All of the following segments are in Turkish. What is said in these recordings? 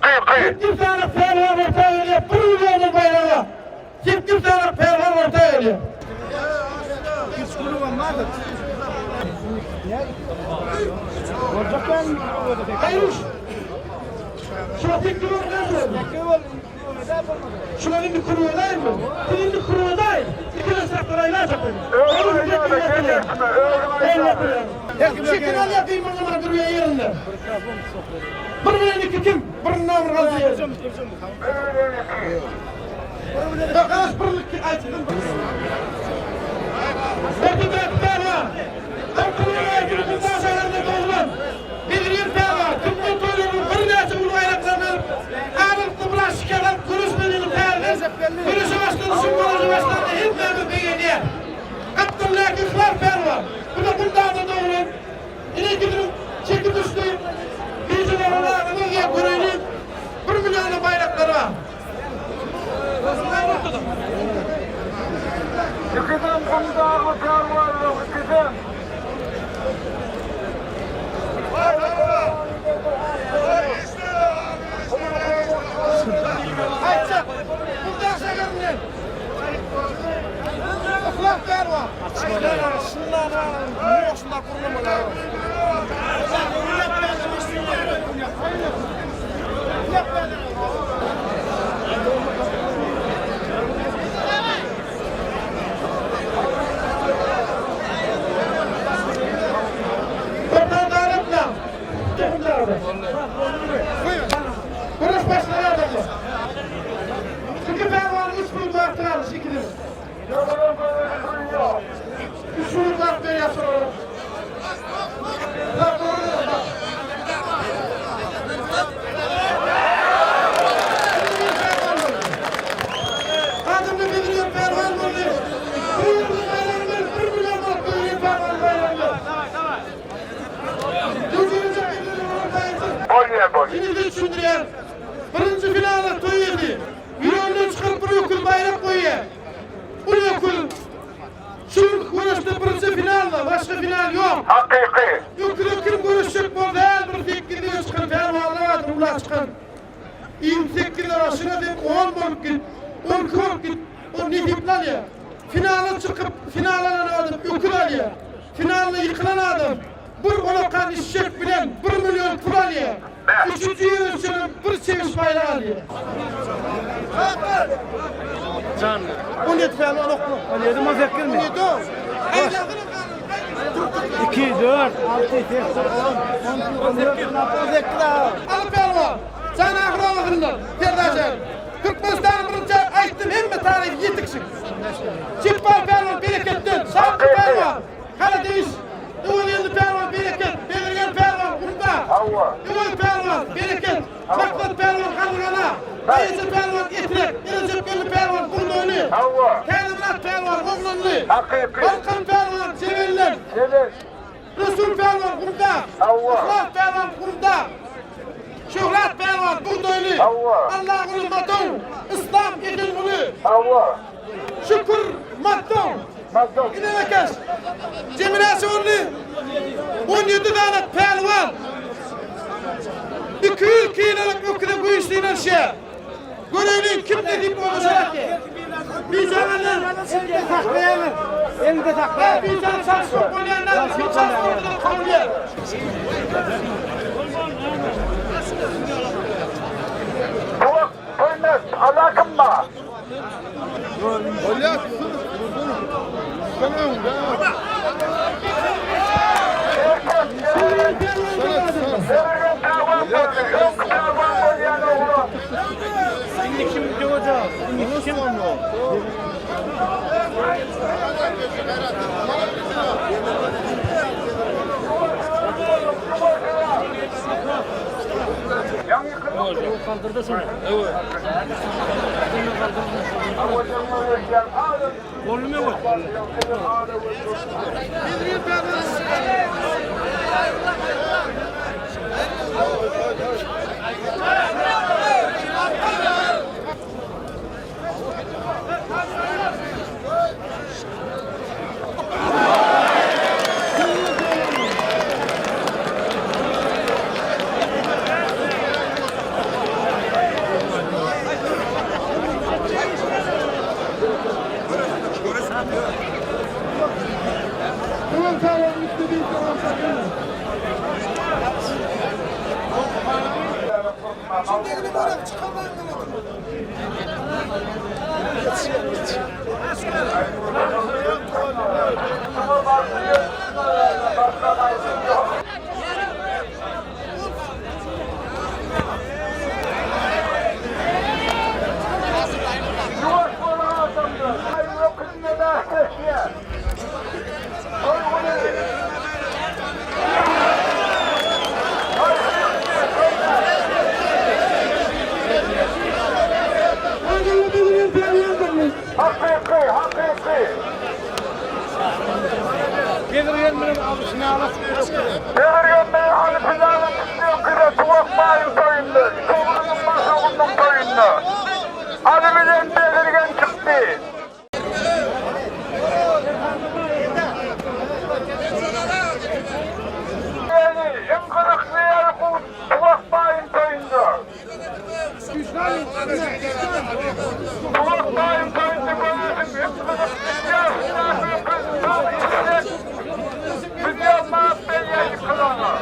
Hakkı. 8 tane pehlivan ortaya geliyor. 1 milyonun bayrağı. 8 tane pehlivan ortaya geliyor. Hayır. Şuna tek kuru var. Şuna bir kuru var mı? Birinci kuru var. İkili saklarayla saklayın. Şekil al yapayım o zaman duruyor yerinde. Bir milyon iki kim? Birinin namur kaldı yer. Arkadaş birlik açtım. Bakın ben var. Akıllıya girip daha şehirde doğulan. Bildiğin ben var. Kırmızı toyluğunun bir neyse bu bayraklarını ağırlıklı bırak şikalar konuşmadığını payarlar. Konuşu başlanışın konuşu başlandı. Hep mevcut beğeniyor. Abdullah'a kızlar ben var. Bu da bundan da doğulan. Yine gidin çekip düştü. Bizimle Allah'ın diye kuruyun. 1 milyonlu bayrakları var. Çıkıdan bundan bakar var. Çıkıdan. Ayça, bundan şekerini. Kulak ver var. Şunlar var. Yok şunlar kurulamalar. Buradan darıkla. Burası başına adamlar. Çünkü ben var 3 bin vakti almış ikidir. Üç bin vakti yaşıyor. Bak doğru bak. Adımı bildiriyor pervan bunu. Bir milyon vakti oluyor pervan bayramda. Düzgünce bildiriyor ortaya. Şimdi de düşündürüyor. Birinci finale toyuydu. Yürüyünün çıkıp bir okul bayrak koyuyor. Bu okul şu konuştu birinci finalda. Başka final yok. Hakkı. Okul konuşacak bu değil. Bir fikirde çıkın. Fermanlı vardır. Ulan çıkın. İyi fikirler var. Şuna deyip 10 bolup git. 10 kolup git. O ne deyip lan ya. Finale çıkıp finalden adam okul alıyor. Finalde yıkılan adam. Bir olakan işçek bilen 1 milyon pul alıyor. 3. yılın bir seviş bayrağı alıyor. Can. 17 falan oklu. 17 mazek gelmiyor. 17 o. 2, 4, 6, 8, 10, 14, 14 Alıp pelvan. Sen ahıra bakırlar. Gerdaşlar. 45 tane birinci ayıttım. Hem mi tarih yitiksin. Çıkmal pelvan bereketten. Şarkı pelvan. Hala değiş. Doğuyenli pelvan bereket. Belirgen pelvan kumda. Doğuyen pelvan bereket. Çaklat pelvan kanıgana. Bayıcı pelvan etrek. İrecekli pelvan kumdoni. Kendimlat pelvan oğlunlu. Balkan pelvan severler. Resul pelvan kumda. Islah pelvan kumda. Şöhret pelvan kumdoni. Allah'ın madon. İslam edin bunu. Şükür madon. Yine bakış. Cemilesi onu 17 tane pelvan. 200 kiloluk okula bu işliğine şey. Görevli kim dediğim olacak ki? Bir zamanlar elde saklayalım. Elde saklayalım. Bir can saçma koyanlar bir can orada kalıyor. Kulak koymaz. Alakım mı? Olha, Şimdi kim olacak? Kim? Kaldırdı sonra. Evet. Oğlum yok. Hakiki. Gelirken benim abisini alıp Devriyen beni hani planı tutuyor kıra tuvakmayın köyünde. Çoğunun başımın köyünde. Hadi bilen devriyen çıktı. Yani en kırıklı yer bu tuvakmayın köyünde. Tuvakmayın köyünde görürsün. En kırıklı yer. Çok istek. Dünya mahveye yıkılana.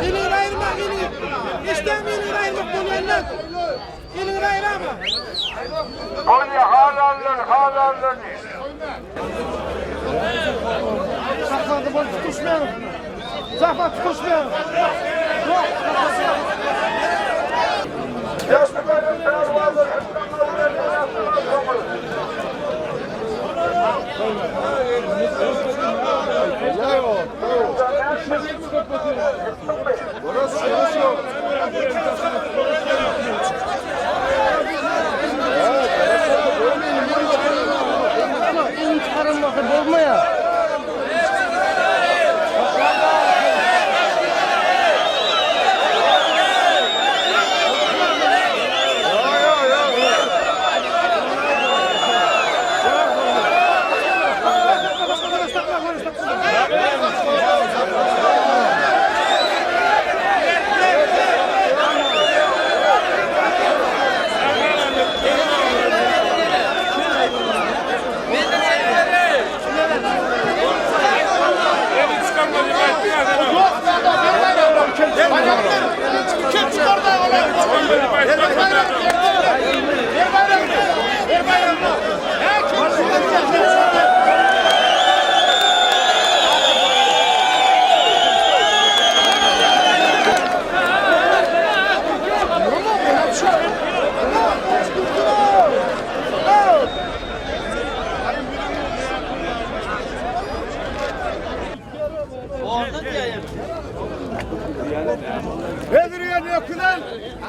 Elini ayırma, elini. İşten elini ayırmak bunlardan. Elini ayırma. Konya halallar. sakladı bunu tutuşmayalım. Zafa tutuşmayalım. Yok. Yaşlı benim pervazı. Bedriye ne okudan?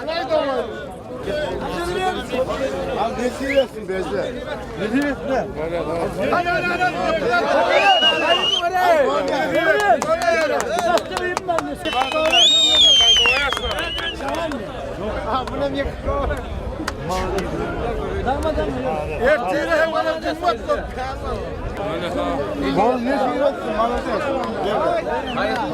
Anayı da olmadı. Abi ne siliyorsun bezle? Ne siliyorsun lan? Hadi buna niye kıkıyor? Erteğine hem bana kızmak yok. Ne siliyorsun?